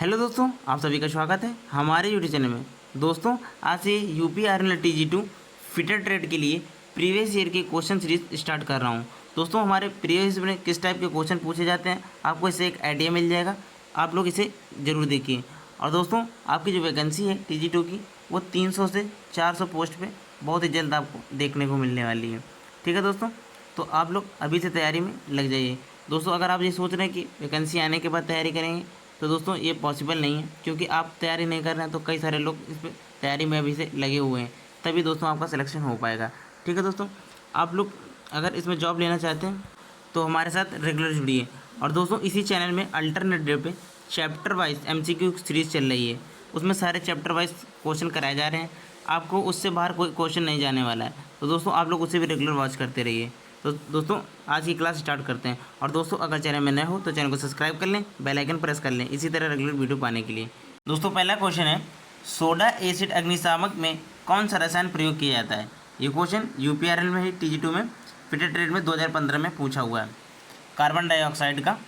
Hello दोस्तों, आप सभी का स्वागत है हमारे यूट्यूब चैनल में। दोस्तों, आज से UP army TG2 fitter trade के लिए प्रीवियस ईयर के क्वेश्चन सीरीज स्टार्ट कर रहा हूं। दोस्तों, हमारे प्रीवियस में किस टाइप के क्वेश्चन पूछे जाते हैं आपको इससे एक आइडिया मिल जाएगा। आप लोग इसे ज़रूर देखिए। और दोस्तों, आपकी जो वैकेंसी है TG2 की वो 300 से 400 पोस्ट पर बहुत ही जल्द आपको देखने को मिलने वाली है। ठीक है दोस्तों, तो आप लोग अभी से तैयारी में लग जाइए। दोस्तों, अगर आप ये सोच रहे हैं कि वैकेंसी आने के बाद तैयारी करेंगे तो दोस्तों ये पॉसिबल नहीं है, क्योंकि आप तैयारी नहीं कर रहे हैं तो कई सारे लोग इस पर तैयारी में अभी से लगे हुए हैं, तभी दोस्तों आपका सिलेक्शन हो पाएगा। ठीक है दोस्तों, आप लोग अगर इसमें जॉब लेना चाहते हैं तो हमारे साथ रेगुलर जुड़िए। और दोस्तों, इसी चैनल में अल्टरनेट डे पे चैप्टर वाइज MCQ सीरीज़ चल रही है, उसमें सारे चैप्टर वाइज क्वेश्चन कराए जा रहे हैं। आपको उससे बाहर कोई क्वेश्चन नहीं जाने वाला है, तो दोस्तों आप लोग उसे भी रेगुलर वॉच करते रहिए। तो दोस्तों, आज की क्लास स्टार्ट करते हैं। और दोस्तों, अगर चैनल में नए हो तो चैनल को सब्सक्राइब कर लें, बेल आइकन प्रेस कर लें इसी तरह रेगुलर वीडियो पाने के लिए। दोस्तों, पहला क्वेश्चन है, सोडा एसिड अग्निशामक में कौन सा रसायन प्रयोग किया जाता है। ये क्वेश्चन UPRL में ही TG2 में फिटर ट्रेड में 2015 में पूछा हुआ है। कार्बन डाइऑक्साइड का,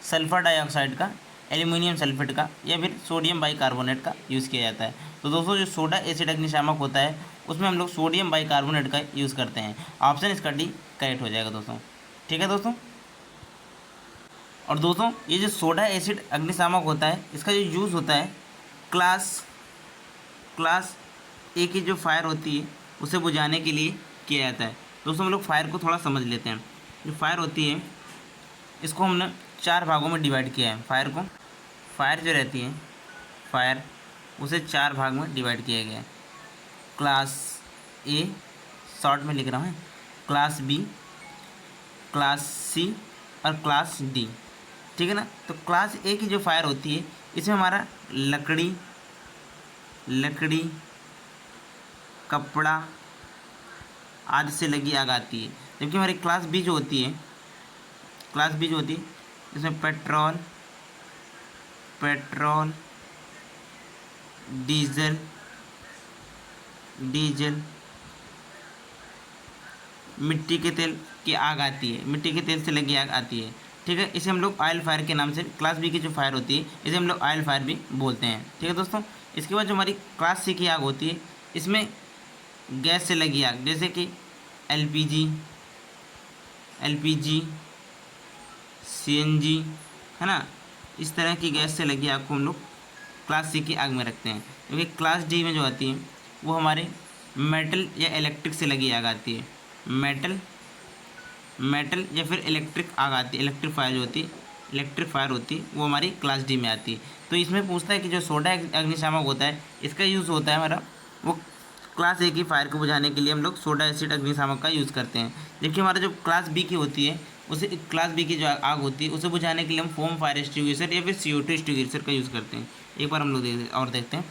सल्फर डाइऑक्साइड का, एल्यूमिनियम सल्फेट का या फिर सोडियम बाइकार्बोनेट का यूज़ किया जाता है। तो दोस्तों, जो सोडा एसिड अग्निशामक होता है उसमें हम लोग सोडियम बाइकार्बोनेट का यूज़ करते हैं। ऑप्शन इसका डी करेक्ट हो जाएगा दोस्तों। ठीक है दोस्तों, और दोस्तों ये जो सोडा एसिड अग्निशामक होता है इसका जो यूज़ होता है क्लास ए की जो फायर होती है उसे बुझाने के लिए किया जाता है। दोस्तों, हम लोग फायर को थोड़ा समझ लेते हैं। जो फायर होती है इसको हमने 4 भागों में डिवाइड किया है। फायर जो रहती है फायर उसे 4 भाग में डिवाइड किया गया है। क्लास ए, शॉर्ट में लिख रहा हूँ, क्लास बी, क्लास सी और क्लास डी। ठीक है ना। तो क्लास ए की जो फायर होती है इसमें हमारा लकड़ी कपड़ा आदि से लगी आग आती है। जबकि हमारी क्लास बी जो होती है इसमें पेट्रोल डीजल मिट्टी के तेल की आग आती है, मिट्टी के तेल से लगी आग आती है। ठीक है, इसे हम लोग ऑयल फायर के नाम से, क्लास बी की जो फायर होती है इसे हम लोग ऑयल फायर भी बोलते हैं। ठीक है दोस्तों, इसके बाद जो हमारी क्लास सी की आग होती है इसमें गैस से लगी आग, जैसे कि LPG CNG है ना, इस तरह की गैस से लगी आग को हम लोग क्लास सी की आग में रखते हैं। क्योंकि क्लास डी में जो आती है वो हमारे मेटल या इलेक्ट्रिक से लगी आग आती है। मेटल या फिर इलेक्ट्रिक आग आती है। इलेक्ट्रिक फायर होती है वो हमारी क्लास डी में आती है। तो इसमें पूछता है कि जो सोडा अग्निशामक होता है इसका यूज़ होता है हमारा वो क्लास ए की फायर को बुझाने के लिए हम लोग सोडा एसिड अग्निशामक का यूज़ करते हैं। जबकि हमारा जो क्लास बी की होती है उसे, क्लास बी की जो आग होती है उसे बुझाने के लिए हम फोम फायर एक्सटिंग्विशर या फिर CO2 एक्सटिंग्विशर का यूज़ करते हैं। एक बार हम लोग देखते हैं।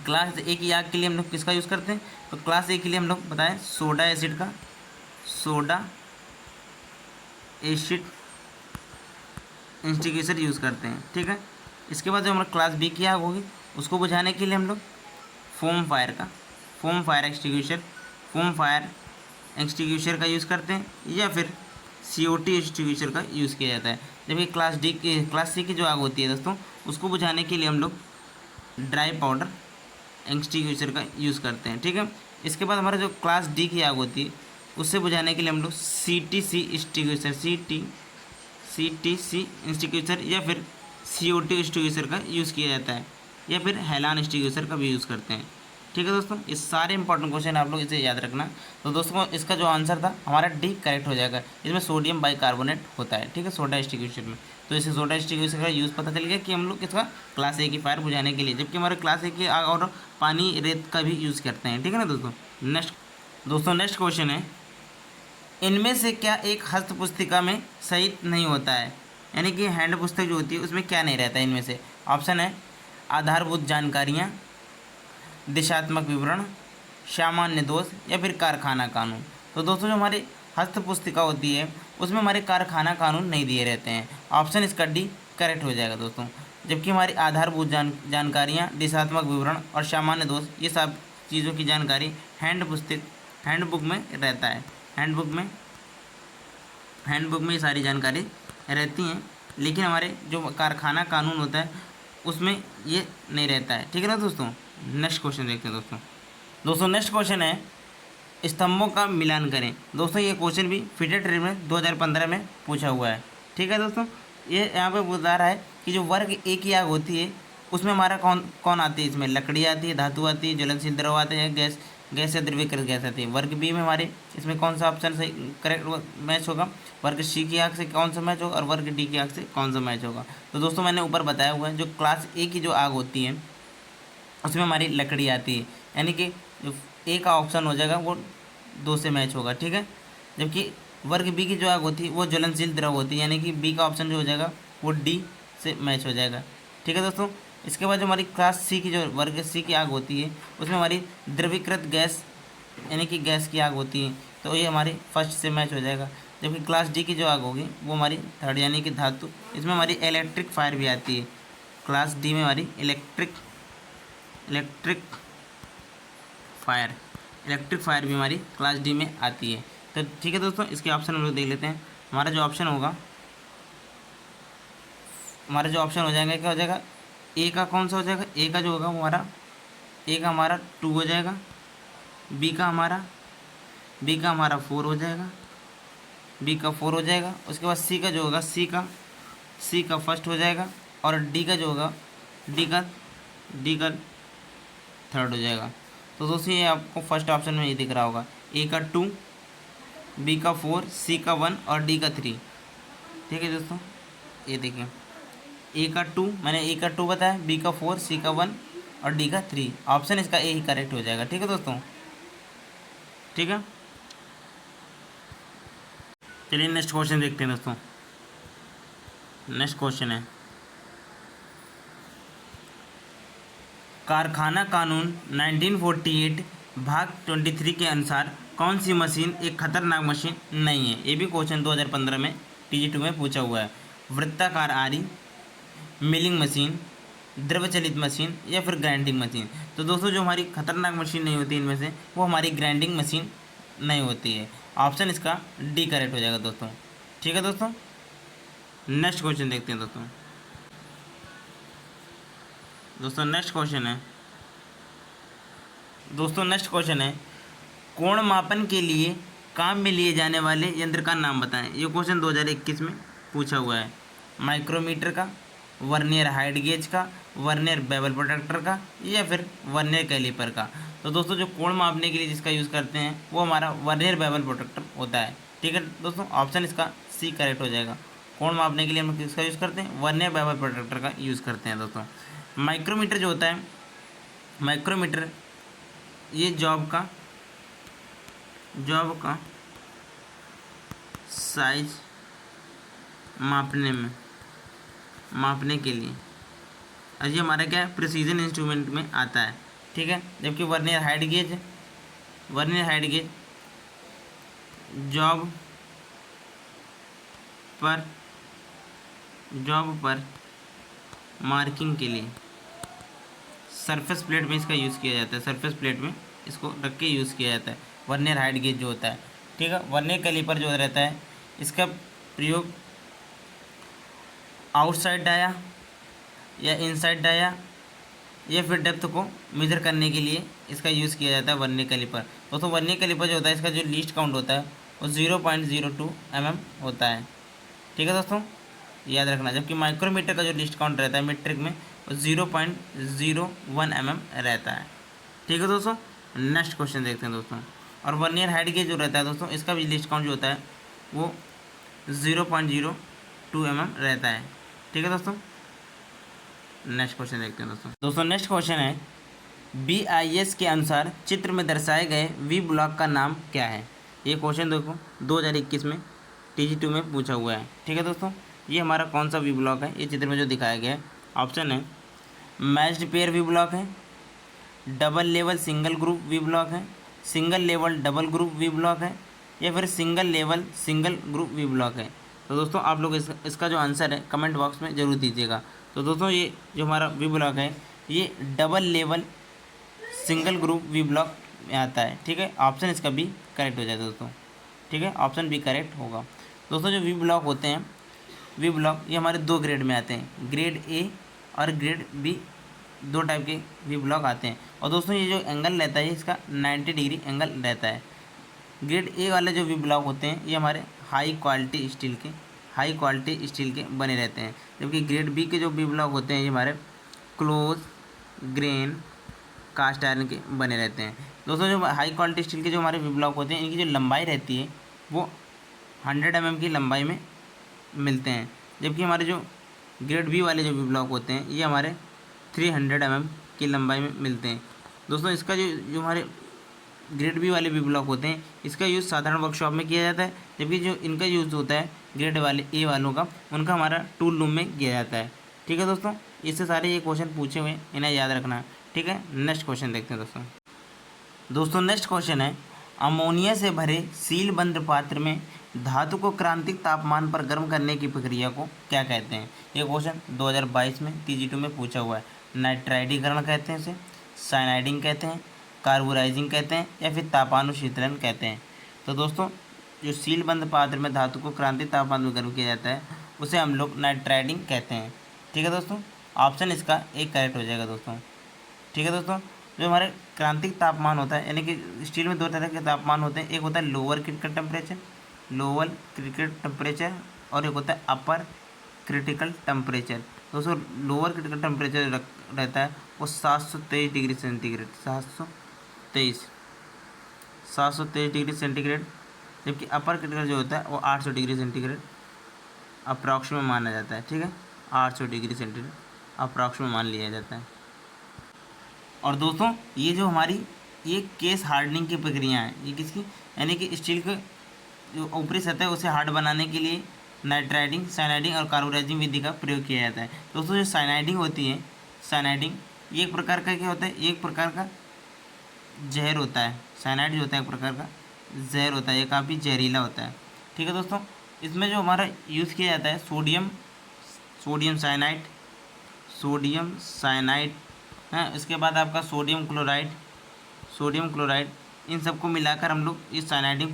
क्लास ए की आग के लिए हम लोग किसका यूज़ करते हैं, तो क्लास ए के लिए हम लोग बताएं सोडा एसिड एक्सटिंग्विशर यूज़ करते हैं। ठीक है, इसके बाद जो हमारा क्लास बी की आग होगी उसको बुझाने के लिए हम लोग फोम फायर एक्सटिंग्विशर का यूज़ करते हैं या फिर CO2 एक्सटिंग्विशर का यूज़ किया जाता है। जबकि क्लास सी की जो आग होती है दोस्तों उसको बुझाने के लिए हम लोग ड्राई पाउडर एक्सटिंग्विशर का यूज़ करते हैं। ठीक है, इसके बाद हमारा जो क्लास डी की आग होती है उससे बुझाने के लिए हम लोग CTC एक्सटिंग्विशर या फिर CO2 एक्सटिंग्विशर का यूज़ किया जाता है, या फिर हैलान एक्सटिंग्विशर का भी यूज़ करते हैं। ठीक है दोस्तों, ये सारे इंपॉर्टेंट क्वेश्चन आप लोग इसे याद रखना। तो दोस्तों, इसका जो आंसर था हमारा डी करेक्ट हो जाएगा। इसमें सोडियम बाइकार्बोनेट होता है। ठीक है, सोडा एक्सटिंग्विशर में। तो इसे सोडा एक्सटिंग्विशर का यूज़ पता चल गया कि हम लोग इसका क्लास ए की फायर बुझाने के लिए, जबकि हमारे क्लास ए की आग और पानी रेत का भी यूज़ करते हैं। ठीक है ना दोस्तों। नेक्स्ट क्वेश्चन है, इनमें से क्या एक हस्त पुस्तिका में सहित नहीं होता है। यानी कि हैंड पुस्तक जो होती है उसमें क्या नहीं रहता है इनमें से। ऑप्शन है आधारभूत जानकारियाँ, दिशात्मक विवरण, सामान्य दोष या फिर कारखाना कानून। तो दोस्तों, जो हमारी हस्त पुस्तिका होती है उसमें हमारे कारखाना कानून नहीं दिए रहते हैं। ऑप्शन इसका डी करेक्ट हो जाएगा दोस्तों। जबकि हमारी आधारभूत जानकारियाँ, दिशात्मक विवरण और सामान्य दोष ये सब चीज़ों की जानकारी हैंडबुक में रहता है। हैंडबुक में ये सारी जानकारी रहती हैं। लेकिन हमारे जो कारखाना कानून होता है उसमें ये नहीं रहता है, ठीक है ना दोस्तों। नेक्स्ट क्वेश्चन देखते हैं दोस्तों नेक्स्ट क्वेश्चन है स्तंभों का मिलान करें। दोस्तों ये क्वेश्चन भी फिटेड ट्रेड में 2015 में पूछा हुआ है, ठीक है दोस्तों। ये यहाँ पे बता रहा है कि जो वर्ग ए की आग होती है उसमें हमारा कौन कौन आती है, इसमें लकड़ी आती है, धातु आती है, ज्वलनशील द्रव आते हैं, गैस या द्रवीकृत गैस आती है। वर्ग बी में हमारे इसमें कौन सा ऑप्शन सही करेक्ट मैच होगा, वर्ग सी की आग से कौन सा मैच होगा और वर्ग डी की आग से कौन सा मैच होगा। तो दोस्तों मैंने ऊपर बताया हुआ है जो क्लास ए की जो आग होती है उसमें हमारी लकड़ी आती है, यानी कि जो ए का ऑप्शन हो जाएगा वो 2 से मैच होगा, ठीक है। जबकि वर्ग बी की जो आग होती है वो ज्वलनशील द्रव होती है, यानी कि बी का ऑप्शन जो हो जाएगा वो डी से मैच हो जाएगा, ठीक है दोस्तों। इसके बाद जो हमारी क्लास सी की जो वर्ग सी की आग होती है उसमें हमारी द्रवीकृत गैस यानी कि गैस की आग होती है, तो ये हमारी फर्स्ट से मैच हो जाएगा। जबकि क्लास डी की जो आग होगी वो हमारी थर्ड यानी कि धातु, इसमें हमारी इलेक्ट्रिक फायर भी आती है। क्लास डी में हमारी इलेक्ट्रिक फायर भी हमारी क्लास डी में आती है। तो ठीक है दोस्तों, इसके ऑप्शन हम लोग देख लेते हैं। हमारा जो ऑप्शन हो जाएगा क्या हो जाएगा, ए का कौन सा हो जाएगा, ए का जो होगा वो हमारा 2 हो जाएगा, बी का हमारा 4 हो जाएगा, उसके बाद सी का जो होगा सी का फर्स्ट हो जाएगा और डी का जो होगा डी का थर्ड हो जाएगा। तो दोस्तों ये आपको फर्स्ट ऑप्शन में ये दिख रहा होगा, ए का 2, बी का 4, सी का 1 और डी का 3, ठीक है दोस्तों। ये देखिए ए का 2 मैंने ए का 2 बताया, बी का 4, सी का 1 और डी का 3, ऑप्शन इसका ए ही करेक्ट हो जाएगा, ठीक है दोस्तों, ठीक है। चलिए नेक्स्ट क्वेश्चन देखते हैं दोस्तों। नेक्स्ट क्वेश्चन है कारखाना कानून 1948 भाग 23 के अनुसार कौन सी मशीन एक खतरनाक मशीन नहीं है। ये भी क्वेश्चन 2015 में TG2 में पूछा हुआ है। वृत्ताकार आरी, मिलिंग मशीन, द्रव चलित मशीन या फिर ग्राइंडिंग मशीन। तो दोस्तों जो हमारी खतरनाक मशीन नहीं होती इनमें से वो हमारी ग्राइंडिंग मशीन नहीं होती है, ऑप्शन इसका डी करेक्ट हो जाएगा दोस्तों, ठीक है दोस्तों। नेक्स्ट क्वेश्चन देखते हैं दोस्तों नेक्स्ट क्वेश्चन है कोण मापन के लिए काम में लिए जाने वाले यंत्र का नाम बताएं। ये क्वेश्चन 2021 में पूछा हुआ है। माइक्रोमीटर का, वर्नियर हाइट गेज का, वर्नियर बेवल प्रोटेक्टर का या फिर वर्नियर कैलिपर का। तो दोस्तों जो कोण मापने के लिए जिसका यूज़ करते हैं वो हमारा वर्नियर बेवल प्रोटेक्टर होता है, ठीक है दोस्तों। ऑप्शन इसका सी करेक्ट हो जाएगा। कोण मापने के लिए हम किसका यूज़ करते हैं, वर्नियर बेवल प्रोटेक्टर का यूज़ करते हैं दोस्तों। माइक्रोमीटर जो होता है, माइक्रोमीटर ये जॉब का साइज मापने के लिए, और ये हमारा क्या है प्रिसीजन इंस्ट्रूमेंट में आता है, ठीक है। जबकि वर्नियर हाइट गेज जॉब पर मार्किंग के लिए सरफेस प्लेट में इसका यूज़ किया जाता है, सरफेस प्लेट में इसको रख के यूज़ किया जाता है वर्नियर हाइट गेज जो होता है, ठीक है। वर्नियर कैलिपर जो रहता है इसका प्रयोग आउटसाइड डाया या इनसाइड डाया या फिर डेप्थ को मेजर करने के लिए इसका यूज़ किया जाता है वर्नियर कैलिपर। दोस्तों वर्नियर कैलिपर जो होता है इसका जो लीस्ट काउंट होता है वो 0.02 mm होता है, ठीक है दोस्तों, याद रखना। जबकि माइक्रोमीटर का जो लीस्ट काउंट रहता है मीट्रिक में वो 0.01 mm रहता है, ठीक है दोस्तों। नेक्स्ट क्वेश्चन देखते हैं दोस्तों। और वर्नियर हाइट गेज जो रहता है दोस्तों इसका भी लीस्ट काउंट जो होता है वो 0.02 mm रहता है, ठीक है दोस्तों। नेक्स्ट क्वेश्चन देखते हैं दोस्तों नेक्स्ट क्वेश्चन है BIS के अनुसार चित्र में दर्शाए गए वी ब्लॉक का नाम क्या है। ये क्वेश्चन देखो 2021 में TG2 में पूछा हुआ है, ठीक है दोस्तों। ये हमारा कौन सा वी ब्लॉक है, ये चित्र में जो दिखाया गया है ऑप्शन है मैच्ड पेयर वी ब्लॉक है, double level single group V block है, single level double group V block है या फिर single level single group V block है। तो दोस्तों आप लोग इसका जो आंसर है कमेंट बॉक्स में ज़रूर दीजिएगा। तो दोस्तों ये जो हमारा वी ब्लॉक है ये double level single group V block में आता है, ठीक है। ऑप्शन इसका बी करेक्ट हो जाएगा दोस्तों, ठीक है, ऑप्शन बी करेक्ट होगा। दोस्तों जो वी ब्लॉक होते हैं वी ब्लॉक ये हमारे 2 ग्रेड में आते हैं, ग्रेड ए और ग्रेड बी, दो टाइप के वी ब्लॉक आते हैं। और दोस्तों ये जो एंगल रहता है इसका 90 डिग्री एंगल रहता है। ग्रेड ए वाले जो वी ब्लॉक होते हैं ये हमारे हाई क्वालिटी स्टील के बने रहते हैं, जबकि ग्रेड बी के जो वी ब्लॉक होते हैं ये हमारे क्लोज ग्रेन कास्ट आयरन के बने रहते हैं। दोस्तों जो हाई क्वालिटी स्टील के जो हमारे वी ब्लॉक होते हैं इनकी जो लंबाई रहती है वो 100 mm की लंबाई में मिलते हैं, जबकि हमारे जो ग्रेड बी वाले जो वी ब्लॉक होते हैं ये हमारे 300 mm की लंबाई में मिलते हैं। दोस्तों इसका जो हमारे ग्रेड बी वाले वी ब्लॉक होते हैं इसका यूज़ साधारण वर्कशॉप में किया जाता है, जबकि जो इनका यूज़ होता है ग्रेड वाले ए वालों का उनका हमारा टूल रूम में किया जाता है। ठीक है दोस्तों, इससे सारे ये क्वेश्चन पूछे हुए इन्हें याद रखना। ठीक है, नेक्स्ट क्वेश्चन देखते हैं दोस्तों नेक्स्ट क्वेश्चन है, अमोनिया से भरे सील बंद पात्र में धातु को क्रांतिक तापमान पर गर्म करने की प्रक्रिया को क्या कहते हैं। ये क्वेश्चन 2022 में TG2 में पूछा हुआ है। नाइट्राइडीकरण कहते हैं इसे, साइनाइडिंग कहते हैं, कार्बोराइजिंग कहते हैं, या फिर तापानुशीतलन कहते हैं। तो दोस्तों जो सील बंद पात्र में धातु को क्रांतिक तापमान में गर्म किया जाता है उसे हम लोग नाइट्राइडिंग कहते हैं। ठीक है दोस्तों, ऑप्शन इसका एक करेक्ट हो जाएगा दोस्तों। ठीक है दोस्तों, जो हमारे क्रांतिक तापमान होता है यानी कि स्टील में दो तरह के तापमान होते हैं, एक होता है लोअर क्रिटिकल टेम्परेचर और एक होता है अपर क्रिटिकल टेम्परेचर। दोस्तों लोअर क्रिटिकल टेम्परेचर रहता है वो 723 डिग्री सेंटीग्रेड, 723 डिग्री सेंटीग्रेड, जबकि अपर क्रिटिकल जो होता है वो 800 डिग्री सेंटीग्रेड अप्रॉक्सिमेट माना जाता है। ठीक है, 800 डिग्री सेंटीग्रेड अप्रॉक्सिमेट मान लिया जाता है। और दोस्तों ये जो हमारी ये केस हार्डनिंग की प्रक्रिया है, ये किसकी, यानी कि स्टील के जो ऊपरी सतह है उसे हार्ड बनाने के लिए नाइट्राइडिंग, साइनाइडिंग और कार्बोराइजिंग विधि का प्रयोग किया जाता है। दोस्तों जो साइनाइडिंग होती है, साइनाइडिंग ये एक प्रकार का क्या होता है, एक प्रकार का जहर होता है। साइनाइड जो होता है एक प्रकार का जहर होता है, ये काफ़ी जहरीला होता है। ठीक है दोस्तों, इसमें जो हमारा यूज़ किया जाता है सोडियम साइनाइड है, इसके बाद आपका सोडियम क्लोराइड, इन सबको मिलाकर हम लोग इस साइनाइडिंग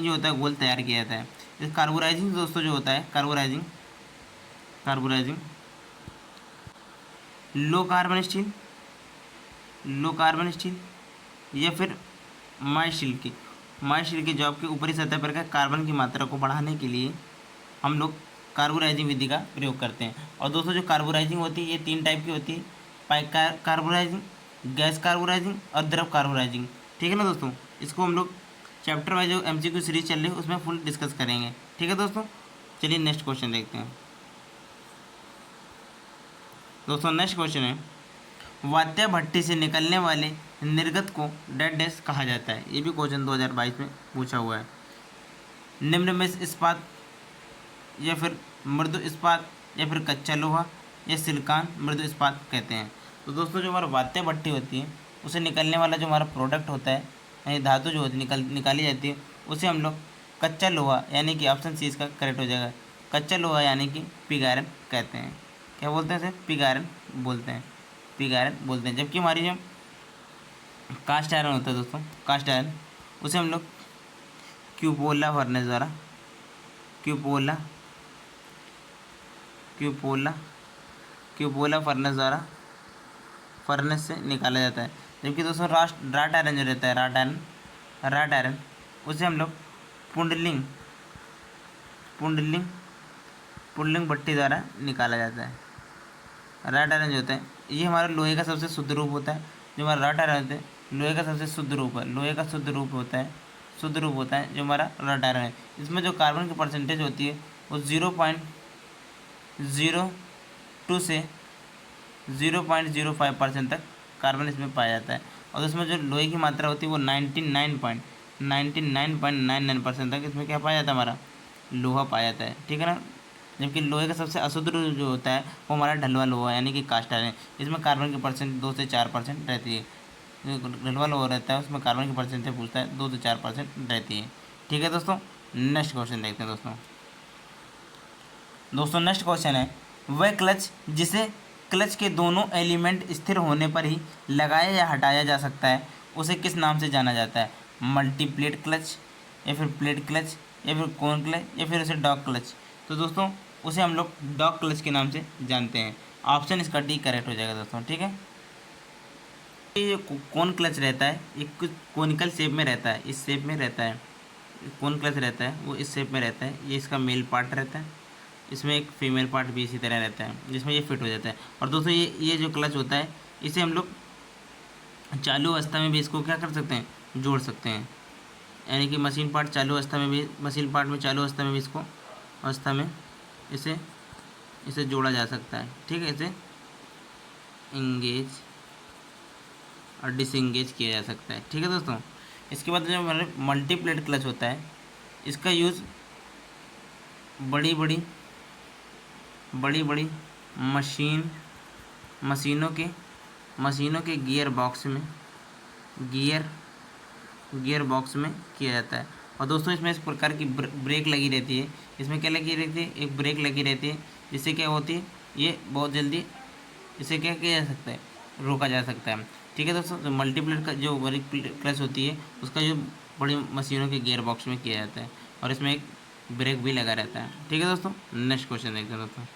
जो होता है घोल तैयार किया जाता है। इस कार्बोराइजिंग दोस्तों जो होता है कार्बोराइजिंग लो कार्बन स्टील या फिर माई स्टील की जॉब के ऊपरी सतह पर का कार्बन की मात्रा को बढ़ाने के लिए हम लोग कार्बोराइजिंग विधि का प्रयोग करते हैं। और दोस्तों जो कार्बोराइजिंग होती है ये 3 टाइप की होती है, पाइप कार्बोराइजिंग, गैस कार्बोराइजिंग और द्रव कार्बोराइजिंग। ठीक है ना दोस्तों, इसको हम लोग चैप्टर वाइज जो MCQ सीरीज चल रही है उसमें फुल डिस्कस करेंगे। ठीक है दोस्तों, चलिए नेक्स्ट क्वेश्चन देखते हैं। दोस्तों नेक्स्ट क्वेश्चन है, वात्या भट्टी से निकलने वाले निर्गत को डेड डैश कहा जाता है। ये भी क्वेश्चन 2022 में पूछा हुआ है। निम्न में इस्पात या फिर मृदु इस्पात या फिर कच्चा लोहा या सिलिकॉन मृदु इस्पात कहते हैं। तो दोस्तों जो हमारा वात्या भट्टी होती है उसे निकलने वाला जो हमारा प्रोडक्ट होता है यानी धातु जो होती है निकाली जाती है उसे हम लोग कच्चा लोहा यानी कि ऑप्शन सी इसका करेक्ट हो जाएगा। कच्चा लोहा यानी कि पिग आयरन कहते हैं। क्या बोलते हैं इसे, पिग आयरन बोलते हैं, जबकि हमारी जो कास्ट आयरन होता है दोस्तों, कास्ट आयरन उसे हम लोग क्यूपोला फर्नेस से निकाला जाता है। जबकि दोस्तों राट आयरन जो रहता है राट आयरन उसे हम लोग पुंडलिंग भट्टी द्वारा निकाला जाता है। राट आयरन जो होता है ये हमारा लोहे का सबसे शुद्ध रूप होता है। जो हमारा राट आयरन होता है लोहे का सबसे शुद्ध रूप है, शुद्ध रूप होता है जो हमारा राट आयरन है। इसमें जो कार्बन की परसेंटेज होती है वो 0.02 से 0.05% तक कार्बन इसमें पाया जाता है। और इसमें जो लोहे की मात्रा होती है वो 99.99% तक इसमें क्या पाया जाता है, हमारा लोहा पाया जाता है। ठीक है ना, जबकि लोहे का सबसे अशुद्ध रूप जो होता है वो हमारा ढलवा लोहा यानी कि कास्ट आयरन। इसमें कार्बन की परसेंट 2 से 4% रहती है। जो ढलवा लोहा रहता है उसमें कार्बन की परसेंटेज पूछता है 2 से 4% रहती है। ठीक है दोस्तों, नेक्स्ट क्वेश्चन देखते हैं दोस्तों नेक्स्ट क्वेश्चन है, वह क्लच जिसे क्लच के दोनों एलिमेंट स्थिर होने पर ही लगाया या हटाया जा सकता है उसे किस नाम से जाना जाता है। मल्टीप्लेट क्लच या फिर प्लेट क्लच या फिर कोन क्लच या फिर उसे डॉग क्लच। तो दोस्तों उसे हम लोग डॉग क्लच के नाम से जानते हैं। ऑप्शन इसका डी करेक्ट हो जाएगा दोस्तों, ठीक है। ये कोन क्लच रहता है, एक कुछ कोनिकल शेप में रहता है, इस शेप में रहता है। कोन क्लच रहता है वो इस शेप में रहता है, ये इसका मेल पार्ट रहता है। इसमें एक फीमेल पार्ट भी इसी तरह रहता है जिसमें ये फिट हो जाता है। और दोस्तों ये जो क्लच होता है इसे हम लोग चालू अवस्था में भी इसको क्या कर सकते हैं, जोड़ सकते हैं। यानी कि मशीन पार्ट चालू अवस्था में भी, मशीन पार्ट में चालू अवस्था में भी इसको अवस्था में इसे जोड़ा जा सकता है, ठीक है। इसे इंगेज और डिसएंगेज किया जा सकता है, ठीक है दोस्तों। इसके बाद जो हमारे मल्टीप्लेट क्लच होता है, इसका यूज़ बड़ी बड़ी मशीनों के गियर बॉक्स में किया जाता है। और दोस्तों इसमें इस प्रकार की ब्रेक लगी रहती है। इसमें क्या लगी रहती है, एक ब्रेक लगी रहती है, जिससे क्या होती है, ये बहुत जल्दी इसे क्या किया जा सकता है, रोका जा सकता है, ठीक है दोस्तों। तो मल्टीप्लेट का जो बड़ी क्लच होती है उसका जो बड़ी मशीनों के गियर बॉक्स में किया जाता है, और इसमें एक ब्रेक भी लगा रहता है, ठीक है दोस्तों। नेक्स्ट क्वेश्चन देखते हैं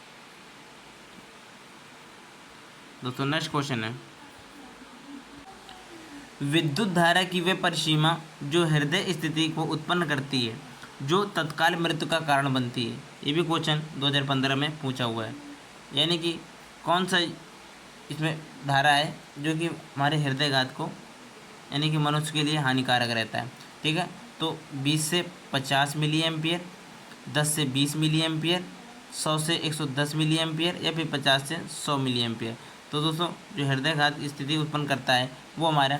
दोस्तों नेक्स्ट क्वेश्चन है, विद्युत धारा की वह परिसीमा जो हृदय स्थिति को उत्पन्न करती है जो तत्काल मृत्यु का कारण बनती है। ये भी क्वेश्चन 2015 में पूछा हुआ है। यानी कि कौन सा इसमें धारा है जो कि हमारे हृदयघात को, यानी कि मनुष्य के लिए हानिकारक रहता है, ठीक है। तो 20 से 50 मिली एम्पियर, 10 से 20 मिली एम्पियर, 100 से 110 मिली एम्पियर, या फिर 50 से 100 मिली एम्पियर। तो दोस्तों जो हृदयघात स्थिति उत्पन्न करता है वो हमारा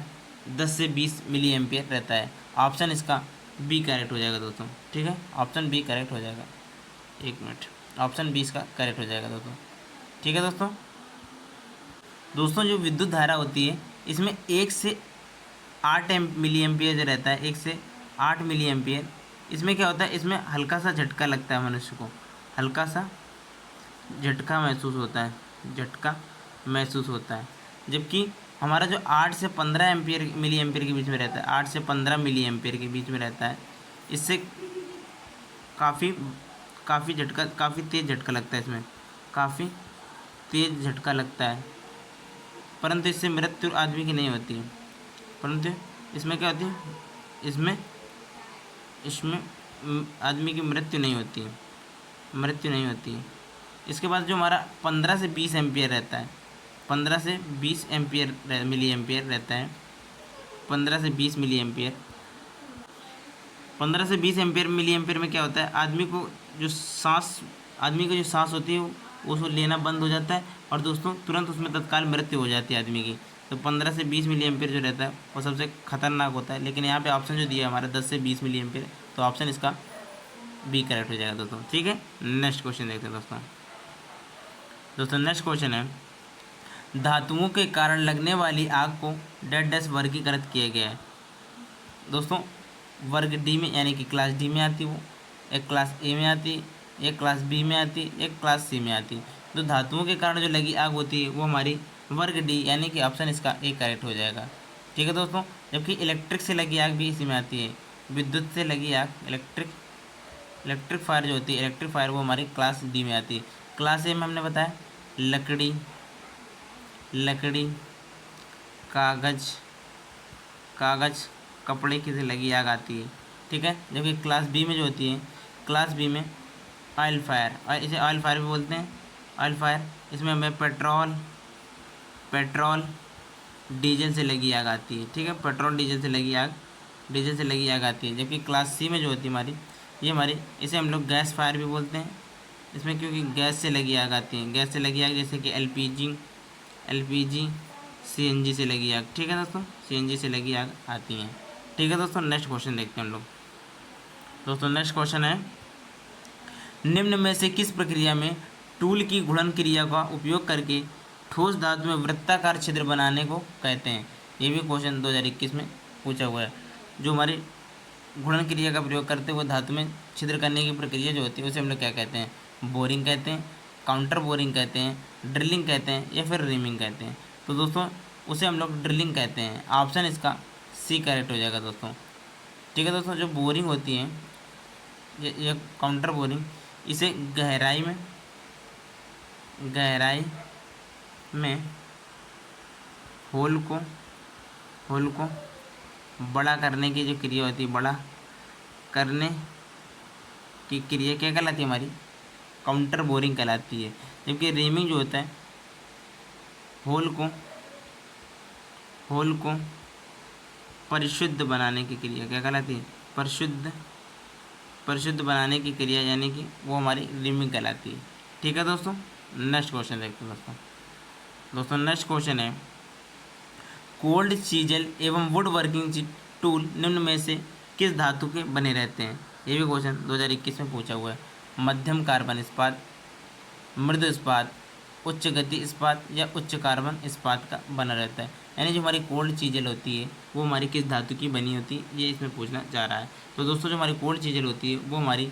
10 से 20 मिली एम्पियर रहता है। ऑप्शन इसका बी करेक्ट हो जाएगा दोस्तों, ठीक है। ऑप्शन बी करेक्ट हो जाएगा, एक मिनट, ऑप्शन बी इसका करेक्ट हो जाएगा दोस्तों, ठीक है दोस्तों जो विद्युत धारा होती है इसमें 1 से 8 मिली एम्पियर जो रहता है, 1 से 8 मिली एम्पियर, इसमें क्या होता है, इसमें हल्का सा झटका लगता है, मनुष्य को हल्का सा झटका महसूस होता है। जबकि हमारा जो 8 से 15 मिली एम्पियर के बीच में रहता है, 8 से 15 मिली एम्पियर के बीच में रहता है, इससे काफ़ी तेज़ झटका लगता है, इसमें काफ़ी तेज़ झटका लगता है, परंतु इससे मृत्यु आदमी की नहीं होती है। परंतु इसमें क्या होती है, इसमें आदमी की मृत्यु नहीं होती है। इसके बाद जो हमारा 15 से 20 एम्पियर रहता है, 15 से 20 मिली एम्पियर रहता है, 15 से 20 मिली एम्पियर, 15 से 20 एम्पियर मिली एम्पियर में क्या होता है, आदमी की जो सांस होती है उसको लेना बंद हो जाता है, और दोस्तों तुरंत उसमें तत्काल मृत्यु हो जाती है आदमी की। तो 15 से 20 मिली एम्पियर जो रहता है वो सबसे खतरनाक होता है। लेकिन यहाँ पे ऑप्शन जो दिया है हमारा 10 से 20 मिली एम्पियर, तो ऑप्शन इसका बी करेक्ट हो जाएगा दोस्तों, ठीक है। नेक्स्ट क्वेश्चन देखते हैं दोस्तों नेक्स्ट क्वेश्चन है, धातुओं के कारण लगने वाली आग को डैश वर्गीकृत किया गया है। दोस्तों वर्ग डी में, यानी कि क्लास डी में आती, वो एक क्लास ए में आती, एक क्लास बी में आती, एक क्लास सी में आती। तो धातुओं के कारण जो लगी आग होती है वो हमारी वर्ग डी, यानी कि ऑप्शन इसका ए करेक्ट हो जाएगा, ठीक है दोस्तों। जबकि इलेक्ट्रिक से लगी आग भी इसी में आती है, विद्युत से लगी आग, इलेक्ट्रिक फायर जो होती है, इलेक्ट्रिक फायर, वो हमारी क्लास डी में आती है। क्लास ए में हमने बताया लकड़ी, कागज़, कपड़े की से लगी आग आती है, ठीक है। जबकि क्लास बी में जो होती है, क्लास बी में ऑयल फायर, और इसे ऑयल फायर भी बोलते हैं, ऑयल फायर, इसमें हमें पेट्रोल डीजल से लगी आग आती है, ठीक है। पेट्रोल डीजल से लगी आग आती है। जबकि क्लास सी में जो होती है हमारी, इसे हम लोग गैस फायर भी बोलते हैं, इसमें क्योंकि गैस से लगी आग आती है, गैस से लगी आग, जैसे कि एलपीजी सीएनजी से लगी आग, ठीक है दोस्तों, सीएनजी से लगी आग आती हैं, ठीक है दोस्तों। नेक्स्ट क्वेश्चन देखते हैं हम लोग दोस्तों। नेक्स्ट क्वेश्चन है, निम्न में से किस प्रक्रिया में टूल की घुड़न क्रिया का उपयोग करके ठोस धातु में वृत्ताकार छिद्र बनाने को कहते हैं। ये भी क्वेश्चन 2021 में पूछा हुआ है। जो हमारी घुड़न क्रिया का प्रयोग करते हुए धातु में छिद्र करने की प्रक्रिया जो होती है उसे हम लोग क्या कहते हैं, बोरिंग कहते हैं, काउंटर बोरिंग कहते हैं, ड्रिलिंग कहते हैं, या फिर रीमिंग कहते हैं। तो दोस्तों उसे हम लोग ड्रिलिंग कहते हैं, ऑप्शन इसका सी करेक्ट हो जाएगा दोस्तों, ठीक है दोस्तों। जो बोरिंग होती है, ये काउंटर बोरिंग, इसे गहराई में गहराई में होल को बड़ा करने की जो क्रिया होती है, बड़ा करने की क्रिया क्या कहलाती है हमारी? काउंटर बोरिंग कहलाती है। जबकि रीमिंग जो होता है, होल को परिशुद्ध बनाने की क्रिया क्या कहलाती है? परिशुद्ध बनाने की क्रिया, यानी कि वो हमारी रीमिंग कहलाती है। ठीक है दोस्तों, नेक्स्ट क्वेश्चन देखते हैं दोस्तों नेक्स्ट क्वेश्चन है, कोल्ड चीजल एवं वुड वर्किंग टूल निम्न में से किस धातु के बने रहते हैं? ये भी क्वेश्चन 2021 में पूछा हुआ है। मध्यम कार्बन इस्पात, मृदु इस्पात, उच्च गति इस्पात या उच्च कार्बन इस्पात का बना रहता है। यानी जो हमारी कोल्ड चीजल होती है वो हमारी किस धातु की बनी होती है, ये इसमें पूछना जा रहा है। तो दोस्तों जो हमारी कोल्ड चीजल होती है वो हमारी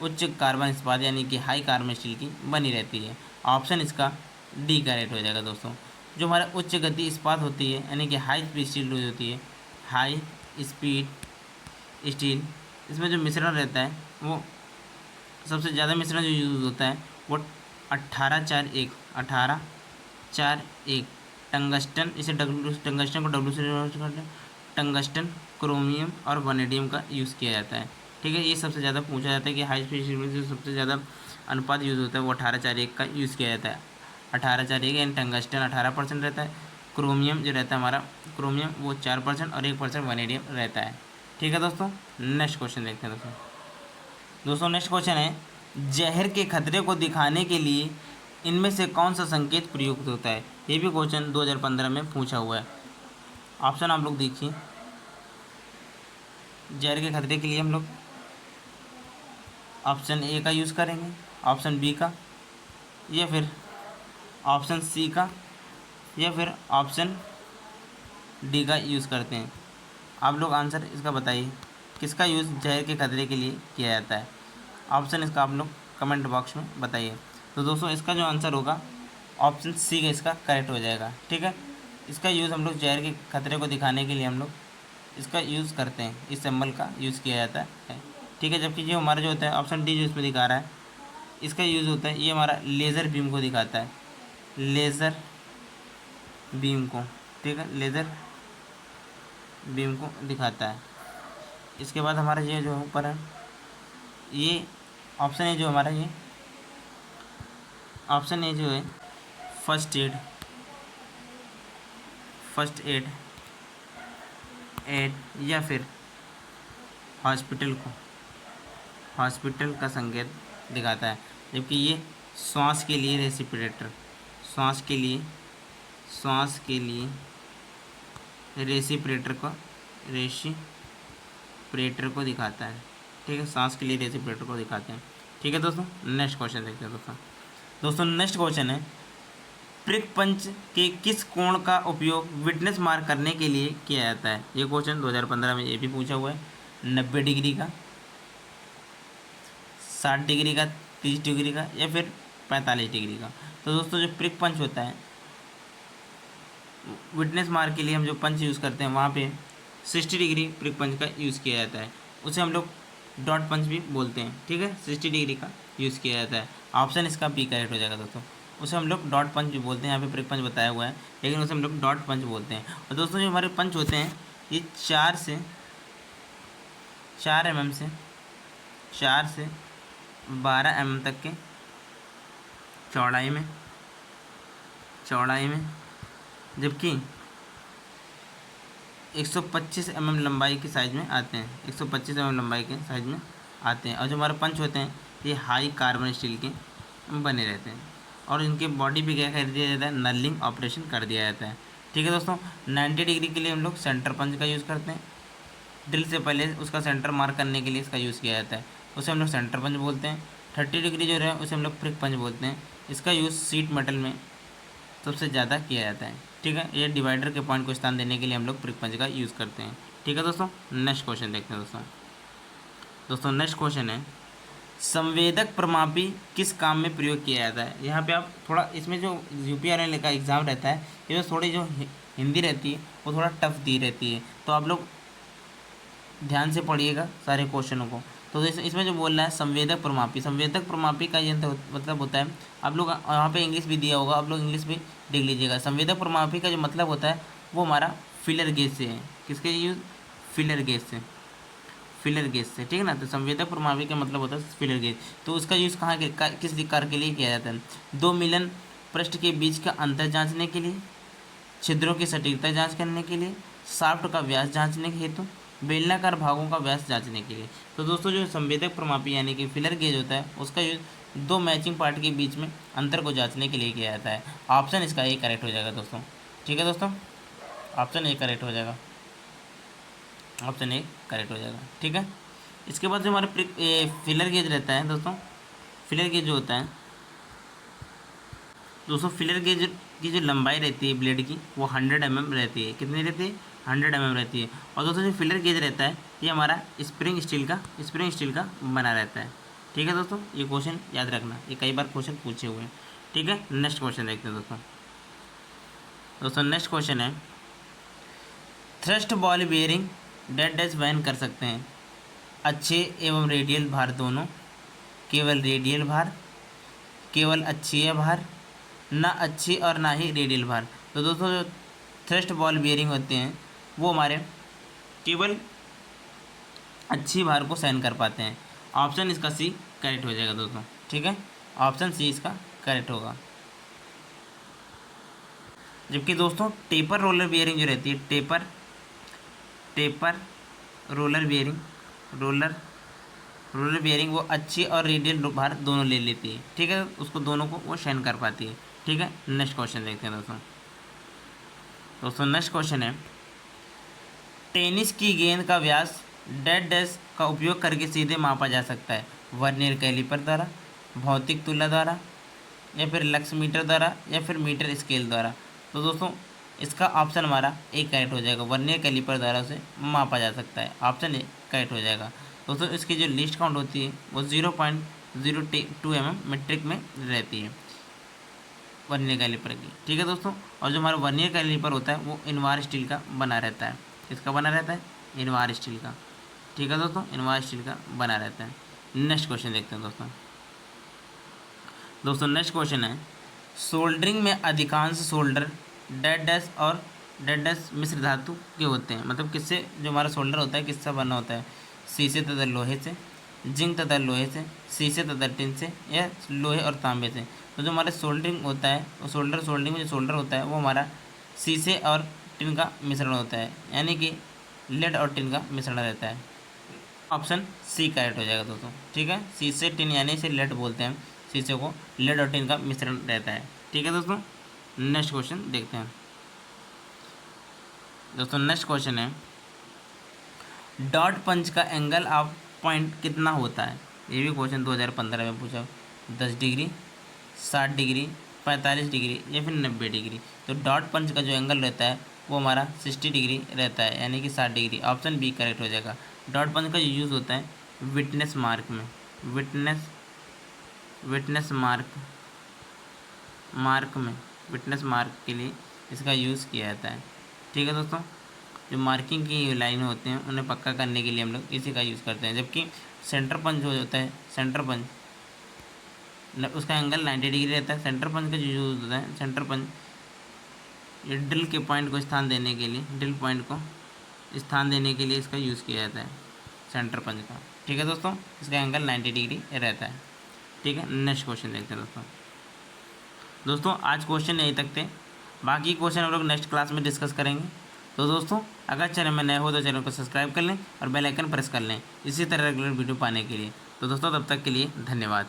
उच्च कार्बन इस्पात यानी कि हाई कार्बन स्टील की बनी रहती है। ऑप्शन इसका डी करेक्ट हो जाएगा दोस्तों। जो हमारा उच्च गति इस्पात होती है यानी कि हाई स्पीड स्टील होती है, हाई स्पीड स्टील, इसमें जो मिश्रण रहता है वो सबसे ज़्यादा मिश्रण जो यूज़ होता है वो 1841 टंगस्टन, इसे टंगस्टन को डब्ल्यू से टंगस्टन, क्रोमियम और वनेडियम का यूज़ किया जाता है। ठीक है, ये सबसे ज़्यादा पूछा जाता है कि हाई स्पीड स्टील में जो सबसे ज़्यादा अनुपात यूज़ होता है वो 1841 का यूज़ किया जाता है। 1841 यानी टंगस्टन 18% रहता है, क्रोमियम जो रहता है हमारा क्रोमियम वो 4% और 1% वनेडियम रहता है। ठीक है दोस्तों, नेक्स्ट क्वेश्चन देखते हैं दोस्तों नेक्स्ट क्वेश्चन है, जहर के खतरे को दिखाने के लिए इनमें से कौन सा संकेत प्रयुक्त होता है? ये भी क्वेश्चन 2015 में पूछा हुआ है। ऑप्शन आप लोग देखिए, जहर के खतरे के लिए हम लोग ऑप्शन ए का यूज़ करेंगे, ऑप्शन बी का, या फिर ऑप्शन सी का, या फिर ऑप्शन डी का यूज़ करते हैं। आप लोग आंसर इसका बताइए, किसका यूज़ जहर के खतरे के लिए किया जाता है? ऑप्शन इसका आप लोग कमेंट बॉक्स में बताइए। तो दोस्तों इसका जो आंसर होगा ऑप्शन सी का इसका करेक्ट हो जाएगा। ठीक है, इसका यूज़ हम लोग जहर के खतरे को दिखाने के लिए हम लोग इसका यूज़ करते हैं, इस सिंबल का यूज़ किया जाता है। ठीक है, जबकि जो हमारा जो होता है ऑप्शन डी जो इसमें दिखा रहा है, इसका यूज़ होता है, ये हमारा लेज़र बीम को दिखाता है, लेज़र बीम को। ठीक है, लेज़र बीम को दिखाता है। इसके बाद हमारा ये जो ऊपर है, ये ऑप्शन है जो हमारा, ये ऑप्शन ए जो है फर्स्ट एड या फिर हॉस्पिटल का संकेत दिखाता है। जबकि ये श्वास के लिए रेसिपिरेटर, श्वास के लिए रेसिपिरेटर को दिखाता है। ठीक है, सांस के लिए रेसिपिरेटर को दिखाते हैं। ठीक है दोस्तों, नेक्स्ट क्वेश्चन देखते हैं दोस्तों नेक्स्ट क्वेश्चन है, प्रिक पंच के किस कोण का उपयोग विटनेस मार्क करने के लिए किया जाता है? ये क्वेश्चन 2015 में ये भी पूछा हुआ है। 90 डिग्री का, 60 डिग्री का, 30 डिग्री का, या फिर 45 डिग्री का। तो दोस्तों जो प्रिक पंच होता है, विटनेस मार्क के लिए हम जो पंच यूज़ करते हैं वहाँ पे 60 डिग्री प्रिक पंच का यूज़ किया जाता है। उसे हम लोग डॉट पंच भी बोलते हैं। ठीक है, 60 डिग्री का यूज़ किया जाता है। ऑप्शन इसका बी करेक्ट हो जाएगा दोस्तों। उसे हम लोग डॉट पंच भी बोलते हैं, यहाँ पे प्रिक पंच बताया हुआ है, लेकिन उसे हम लोग डॉट पंच बोलते हैं। और दोस्तों जो हमारे पंच होते हैं ये 4 से 12 mm तक के चौड़ाई में, जबकि 125 mm लंबाई के साइज़ में आते हैं, 125 mm लंबाई के साइज़ में आते हैं। और जो हमारे पंच होते हैं ये हाई कार्बन स्टील के बने रहते हैं, और इनके बॉडी पे क्या कर दिया जाता है, नलिंग ऑपरेशन कर दिया जाता है। ठीक है दोस्तों, 90 डिग्री के लिए हम लोग सेंटर पंच का यूज़ करते हैं। ड्रिल से पहले उसका सेंटर मार्क करने के लिए इसका यूज़ किया जाता है, उसे हम लोग सेंटर पंच बोलते हैं। 30 डिग्री जो है उसे हम लोग प्रिक पंच बोलते हैं। इसका यूज़ सीट मेटल में सबसे ज़्यादा किया जाता है। ठीक है, ये डिवाइडर के पॉइंट को स्थान देने के लिए हम लोग प्रिक पंच का यूज़ करते हैं। ठीक है दोस्तों, नेक्स्ट क्वेश्चन देखते हैं दोस्तों नेक्स्ट क्वेश्चन है, संवेदक प्रमापी किस काम में प्रयोग किया जाता है? यहाँ पे आप थोड़ा, इसमें जो यूपीआरएल का एग्ज़ाम रहता है, ये जो थोड़ी जो हिंदी रहती है वो थोड़ा टफ दी रहती है, तो आप लोग ध्यान से पढ़िएगा सारे क्वेश्चनों को। तो इसमें जो बोल रहा है संवेदक प्रमापी, संवेदक प्रमापी का यंत्र मतलब होता है, आप लोग यहाँ पे इंग्लिश भी दिया होगा, आप लोग इंग्लिश भी देख लीजिएगा। संवेदक प्रमापी का जो मतलब होता है वो हमारा फिलर गेज से है। किसके यूज? फिलर गेज से, फिलर गेज से, ठीक है ना। तो संवेदक प्रमापी का मतलब होता है फिलर गेज। तो उसका यूज़ कहाँ के किस कार्य के लिए किया जाता है? दो मिलन पृष्ठ के बीच का अंतर जांचने के लिए, छिद्रों की सटीकता जांच करने के लिए, शाफ्ट का व्यास जांचने के हेतु, बेलनाकार भागों का व्यास जांचने के लिए। तो दोस्तों जो संवेदक प्रमापी यानी कि फिलर गेज होता है उसका यूज दो मैचिंग पार्ट के बीच में अंतर को जांचने के लिए किया जाता है। ऑप्शन इसका ए करेक्ट हो जाएगा दोस्तों, ठीक है दोस्तों, ऑप्शन ए करेक्ट हो जाएगा, ऑप्शन ए करेक्ट हो जाएगा, ठीक है। इसके बाद जो हमारे फिलर गेज रहता है दोस्तों, फिलर गेज जो होता है दोस्तों, फिलर गेज की जो लंबाई रहती है ब्लेड की वो 100 mm रहती है। कितनी रहती है? 100 mm रहती है। और दोस्तों जो फिलर गेज रहता है ये हमारा स्प्रिंग स्टील का बना रहता है, ठीक है दोस्तों। ये क्वेश्चन याद रखना, ये कई बार क्वेश्चन पूछे हुए हैं, ठीक है। नेक्स्ट क्वेश्चन देखते हैं दोस्तों नेक्स्ट क्वेश्चन है, thrust ball bearing dead dash वहन कर सकते हैं अच्छे एवं रेडियल भार दोनों, केवल रेडियल भार, केवल अक्षीय भार, ना अच्छी और ना ही रेडियल भार। तो दोस्तों जो थ्रस्ट बॉल बियरिंग होते हैं वो हमारे केवल अच्छी भार को सहन कर पाते हैं। ऑप्शन इसका सी करेक्ट हो जाएगा दोस्तों, ठीक है, ऑप्शन सी इसका करेक्ट होगा। जबकि दोस्तों टेपर रोलर बियरिंग जो रहती है, टेपर रोलर बियरिंग वो अच्छी और रेडियल भार दोनों ले लेती है, ठीक है, उसको दोनों को वो सहन कर पाती है, ठीक है। नेक्स्ट क्वेश्चन देखते हैं दोस्तों नेक्स्ट क्वेश्चन है, टेनिस की गेंद का व्यास डेड डैश का उपयोग करके सीधे मापा जा सकता है, वर्नियर कैलिपर द्वारा, भौतिक तुलना द्वारा, या फिर लक्स मीटर द्वारा, या फिर मीटर स्केल द्वारा। तो दोस्तों इसका ऑप्शन हमारा ए करेक्ट हो जाएगा, वर्नियर कैलिपर द्वारा उसे मापा जा सकता है, ऑप्शन ए करेक्ट हो जाएगा। दोस्तों इसकी जो लीस्ट काउंट होती है वो 0.02 mm मीट्रिक में रहती है वर्नियर कैलिपर की, ठीक है दोस्तों। और जो हमारा वर्नियर कैलिपर होता है वो इनवार स्टील का बना रहता है। किसका बना रहता है? इनवार स्टील का, ठीक है दोस्तों, इनवार स्टील का बना रहता है। नेक्स्ट क्वेश्चन देखते हैं दोस्तों नेक्स्ट क्वेश्चन है, सोल्डरिंग में अधिकांश सोल्डर डेड डैश और डेड डैश मिश्र धातु के होते हैं। मतलब किससे जो हमारा सोल्डर होता है किससे बना होता है? शीशे तथा लोहे से, जिंक तथा लोहे से, शीशे तथा टिन से, या लोहे और तांबे से। तो जो हमारा सोल्डरिंग होता है वो सोल्डरिंग में जो सोल्डर होता है वो हमारा शीशे और टिन का मिश्रण होता है, यानी कि लेड और टिन का मिश्रण रहता है। ऑप्शन सी करेक्ट हो जाएगा दोस्तों, ठीक है, शीशे टिन यानी इसे लेड बोलते हैं, शीशे को लेड और टिन का मिश्रण रहता है, ठीक है दोस्तों। नेक्स्ट क्वेश्चन देखते हैं दोस्तों नेक्स्ट क्वेश्चन है, डॉट पंच का एंगल ऑफ पॉइंट कितना होता है? ये भी क्वेश्चन 2015 में पूछा, 10 डिग्री, 60 डिग्री, 45 डिग्री, या फिर 90 डिग्री। तो डॉट पंच का जो एंगल रहता है वो हमारा 60 डिग्री रहता है, यानी कि 60 डिग्री, ऑप्शन बी करेक्ट हो जाएगा। डॉट पंच का जो यूज़ होता है विटनेस मार्क में, विटनेस मार्क के लिए इसका यूज़ किया जाता है, ठीक है दोस्तों। जो मार्किंग की लाइन होते हैं उन्हें पक्का करने के लिए हम लोग इसी का यूज़ करते हैं। जबकि सेंटर पंच जो होता है, सेंटर पंच उसका एंगल 90 डिग्री रहता है। सेंटर पंच का जो यूज़ होता है, सेंटर पंच ये ड्रिल के पॉइंट को स्थान देने के लिए, ड्रिल पॉइंट को स्थान देने के लिए इसका यूज़ किया जाता है सेंटर पंच का, ठीक है दोस्तों। इसका एंगल 90 डिग्री रहता है, ठीक है। नेक्स्ट क्वेश्चन देखते हैं दोस्तों आज क्वेश्चन यहीं तक थे, बाकी क्वेश्चन हम लोग नेक्स्ट क्लास में डिस्कस करेंगे। तो दोस्तों अगर चैनल में नए हो तो चैनल को सब्सक्राइब कर लें और बेल आइकन प्रेस कर लें इसी तरह रेगुलर वीडियो पाने के लिए। तो दोस्तों तब तक के लिए धन्यवाद।